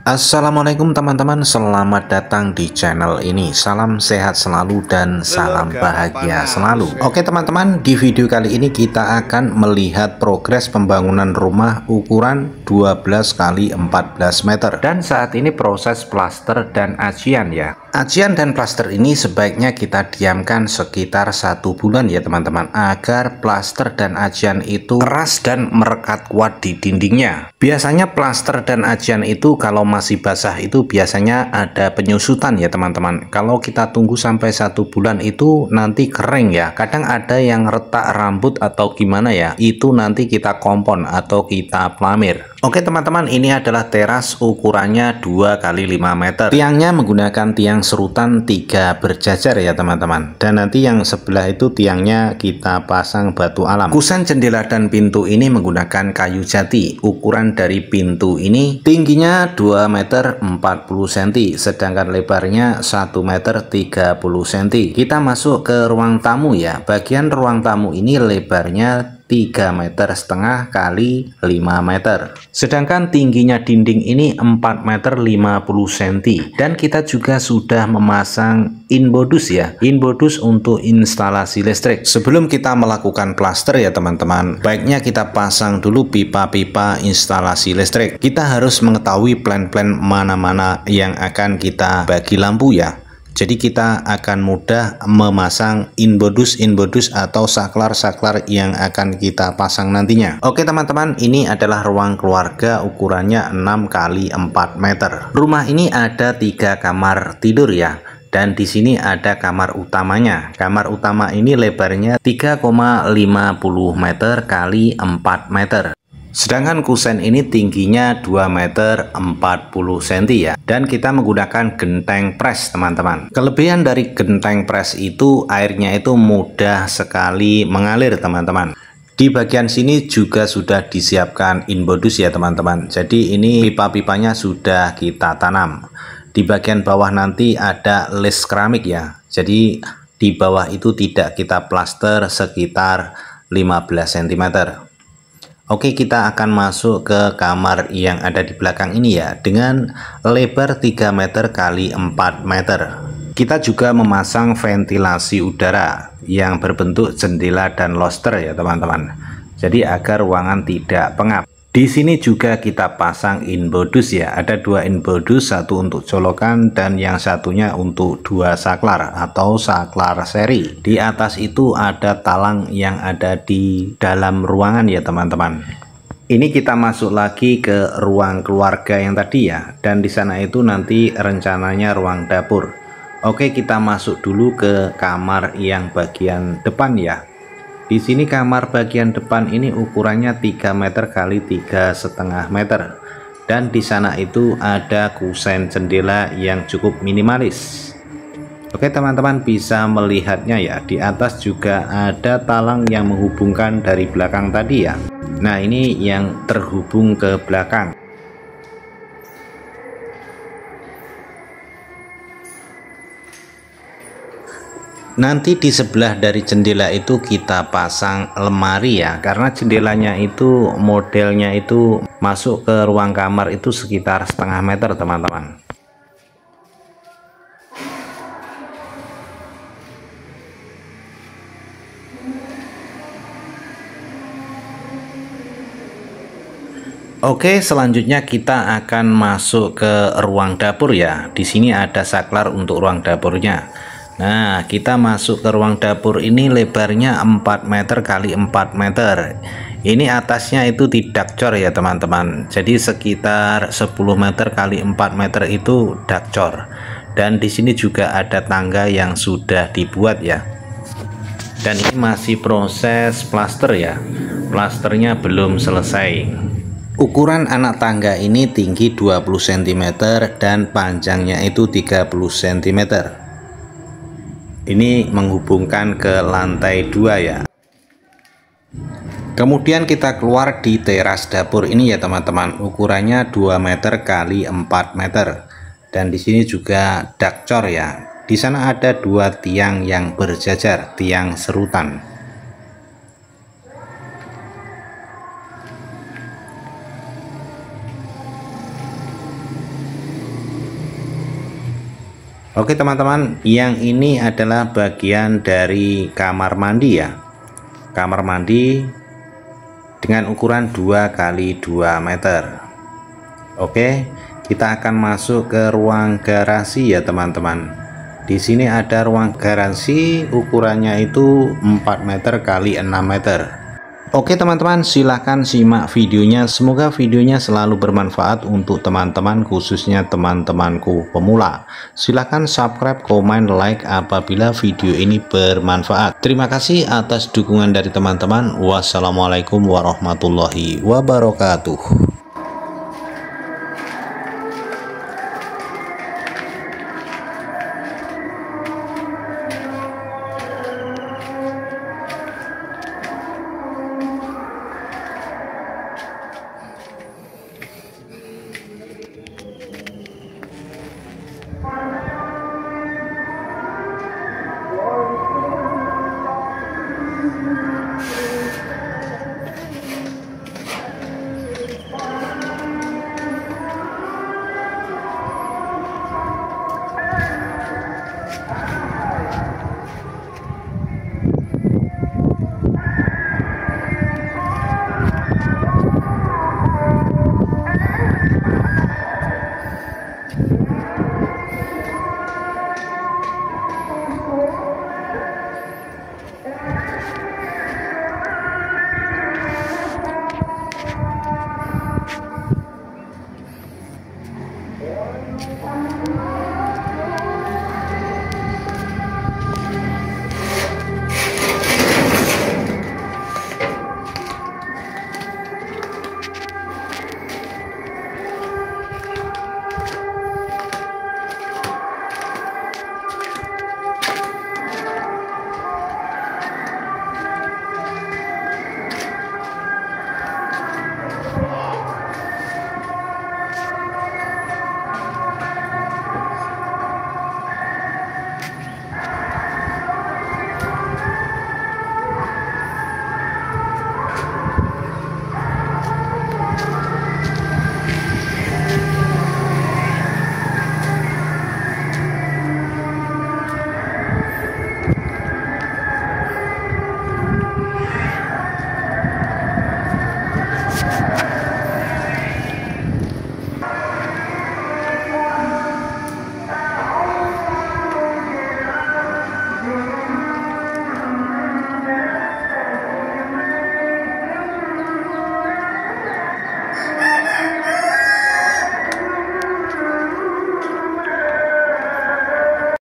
Assalamualaikum teman-teman, selamat datang di channel ini. Salam sehat selalu dan salam bahagia selalu. Oke teman-teman, di video kali ini kita akan melihat progres pembangunan rumah ukuran 12 kali 14 meter. Dan saat ini proses plaster dan acian ya. Acian dan plaster ini sebaiknya kita diamkan sekitar 1 bulan ya teman-teman, agar plaster dan acian itu keras dan merekat kuat di dindingnya. Biasanya plaster dan acian itu kalau masih basah itu biasanya ada penyusutan ya teman-teman. Kalau kita tunggu sampai 1 bulan itu nanti kering ya. Kadang ada yang retak rambut atau gimana ya, itu nanti kita kompon atau kita pelamir. Oke teman-teman, ini adalah teras ukurannya 2 kali 5 meter. Tiangnya menggunakan tiang serutan 3 berjajar ya teman-teman. Dan nanti yang sebelah itu tiangnya kita pasang batu alam. Kusen jendela dan pintu ini menggunakan kayu jati. Ukuran dari pintu ini tingginya 2 meter 40 cm, sedangkan lebarnya 1 meter 30 cm. Kita masuk ke ruang tamu ya. Bagian ruang tamu ini lebarnya 3,5 meter kali 5 meter. Sedangkan tingginya dinding ini 4 meter 50 cm. Dan kita juga sudah memasang inbodus ya. Inbodus untuk instalasi listrik. Sebelum kita melakukan plaster ya teman-teman, baiknya kita pasang dulu pipa-pipa instalasi listrik. Kita harus mengetahui plan-plan mana-mana yang akan kita bagi lampu ya. Jadi kita akan mudah memasang inbodus atau saklar yang akan kita pasang nantinya. Oke teman-teman, ini adalah ruang keluarga ukurannya 6 kali 4 meter. Rumah ini ada 3 kamar tidur ya. Dan di sini ada kamar utamanya. Kamar utama ini lebarnya 3,50 meter kali 4 meter. Sedangkan kusen ini tingginya 2 meter 40 cm ya. Dan kita menggunakan genteng pres teman-teman. Kelebihan dari genteng pres itu airnya itu mudah sekali mengalir teman-teman. Di bagian sini juga sudah disiapkan inbodus ya teman-teman. Jadi ini pipa-pipanya sudah kita tanam. Di bagian bawah nanti ada les keramik ya. Jadi di bawah itu tidak kita plaster sekitar 15 cm. Oke, kita akan masuk ke kamar yang ada di belakang ini ya, dengan lebar 3 meter kali 4 meter. Kita juga memasang ventilasi udara yang berbentuk jendela dan loster ya teman-teman. Jadi agar ruangan tidak pengap. Di sini juga kita pasang inbodus ya. Ada 2 inbodus, satu untuk colokan dan yang satunya untuk 2 saklar atau saklar seri. Di atas itu ada talang yang ada di dalam ruangan ya teman-teman. Ini kita masuk lagi ke ruang keluarga yang tadi ya. Dan di sana itu nanti rencananya ruang dapur. Oke, kita masuk dulu ke kamar yang bagian depan ya. Di sini kamar bagian depan ini ukurannya 3 meter kali 3,5 meter. Dan di sana itu ada kusen jendela yang cukup minimalis. Oke teman-teman, bisa melihatnya ya. Di atas juga ada talang yang menghubungkan dari belakang tadi ya. Nah ini yang terhubung ke belakang. Nanti di sebelah dari jendela itu kita pasang lemari ya, karena jendelanya itu modelnya itu masuk ke ruang kamar itu sekitar setengah meter teman-teman. Oke, selanjutnya kita akan masuk ke ruang dapur ya. Di sini ada saklar untuk ruang dapurnya. Nah, kita masuk ke ruang dapur ini lebarnya 4 meter kali 4 meter. Ini atasnya itu tidak cor ya teman-teman. Jadi sekitar 10 meter kali 4 meter itu dakcor. Dan di sini juga ada tangga yang sudah dibuat ya. Dan ini masih proses plaster ya. Plasternya belum selesai. Ukuran anak tangga ini tinggi 20 cm dan panjangnya itu 30 cm. Ini menghubungkan ke lantai 2 ya. Kemudian kita keluar di teras dapur ini ya teman-teman. Ukurannya 2 meter kali 4 meter. Dan di sini juga dakcor ya. Di sana ada 2 tiang yang berjajar, tiang serutan. Oke teman-teman, yang ini adalah bagian dari kamar mandi ya. Kamar mandi dengan ukuran 2 kali 2 meter. Oke, kita akan masuk ke ruang garasi ya teman-teman. Di sini ada ruang garasi, ukurannya itu 4 meter kali 6 meter. Oke teman-teman, silahkan simak videonya. Semoga videonya selalu bermanfaat untuk teman-teman, khususnya teman-temanku pemula. Silahkan subscribe, komen, like apabila video ini bermanfaat. Terima kasih atas dukungan dari teman-teman. Wassalamualaikum warahmatullahi wabarakatuh.